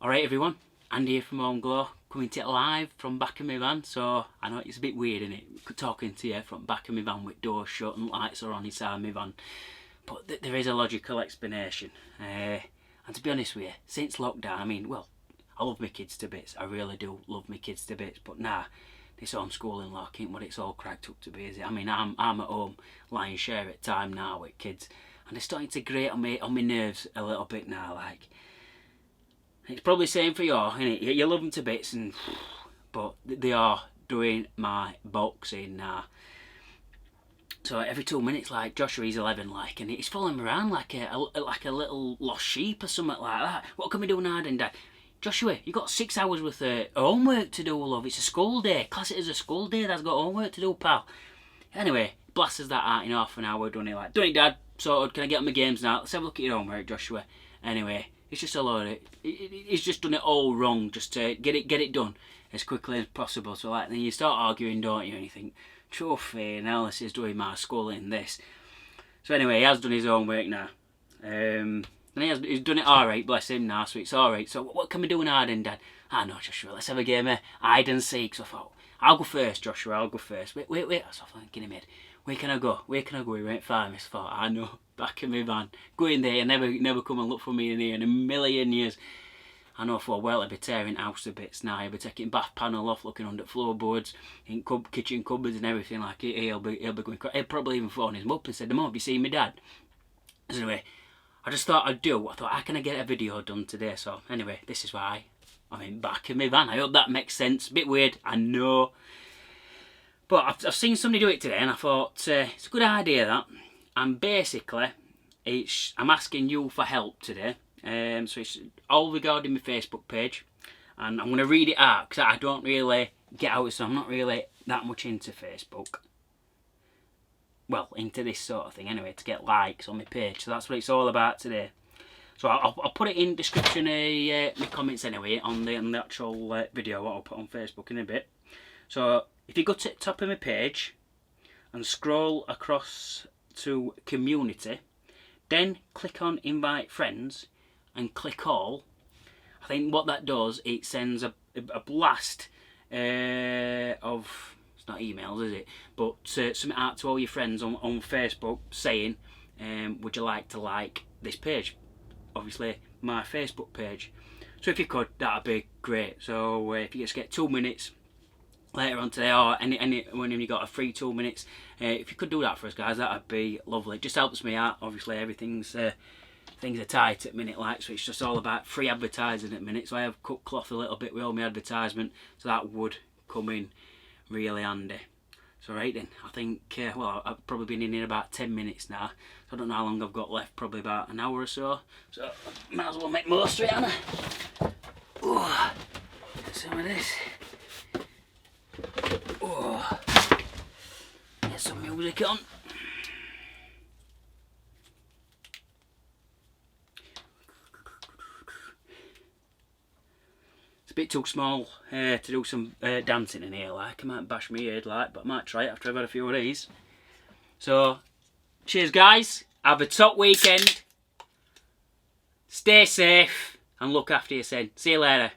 Alright everyone, Andy here from Home Glow, coming to you live from back of my van. So I know it's a bit weird, isn't it, talking to you from back of my van with doors shut and lights are on inside my van. But there is a logical explanation. And to be honest with you, since lockdown, I mean, well, I love my kids to bits. I really do love my kids to bits. But nah, this homeschooling lock ain't what it's all cracked up to be, is it? I mean, I'm at home lion's share at time now with kids, and they're starting to grate on my nerves a little bit now, like. It's probably the same for you, innit? You love them to bits, but they are doing my boxing now. So every 2 minutes, like, Joshua, he's 11, like, and he's following me around like a little lost sheep or something like that. What can we do now then, Dad? Joshua, you got 6 hours worth of homework to do, love. It's a school day. Class it as a school day. Dad's got homework to do, pal. Anyway, blasts that out in half an hour, done it, like, done it, Dad. Sorted. Can I get on my games now? Let's have a look at your homework, Joshua. Anyway, it's just a load of he's just done it all wrong, just to get it done as quickly as possible. So like, then you start arguing, don't you? And you think, trophy, now this is doing my schooling this. So anyway, he has done his homework now. And he's done it alright, bless him now, so it's alright. So what can we do now then, Dad? I know, Joshua, let's have a game of hide and seek. So I thought, I'll go first, Joshua, I'll go first. Wait. So I thought, in my head, where can I go? He went famous. I thought, I know, back in my van. Go in there, never come and look for me in here in a million years. I know for well I'd be tearing house to bits now. He'll be taking bath panel off, looking under floorboards, in kitchen cupboards and everything like it. He'll be going crazy. He'll probably even phone his mum and said, Mum, have you seen my dad? So anyway, I just thought I thought, how can I get a video done today? So anyway, this is why I'm in back in my van. I hope that makes sense. Bit weird, I know. But I've seen somebody do it today and I thought, it's a good idea that. And basically, I'm asking you for help today. So it's all regarding my Facebook page, and I'm going to read it out because I don't really get out, so I'm not really that much into Facebook. Well, into this sort of thing anyway, to get likes on my page. So that's what it's all about today. So I'll put it in description of my comments anyway on the actual video what I'll put on Facebook in a bit. So if you go to the top of my page and scroll across to community, then click on invite friends and click all. I think what that does, it sends a blast of, it's not emails, is it, but something out to all your friends on Facebook saying, would you like to like this page? Obviously my Facebook page. So if you could, that'd be great. So if you just get 2 minutes later on today, or when you got a free 2 minutes, if you could do that for us, guys, that'd be lovely. It just helps me out. Obviously everything's things are tight at the minute, like, so it's just all about free advertising at the minute. So I have cut cloth a little bit with all my advertisement, so that would come in really handy. So right then, I think well, I've probably been in here about 10 minutes now, so I don't know how long I've got left, probably about an hour or so. So might as well make most of it, Anna. Oh, get some of this. Oh, get some music on. It's a bit too small to do some dancing in here, like. I might bash my head, like, but I might try it after I've had a few of these. So, cheers guys, have a top weekend, stay safe and look after yourself. See you later.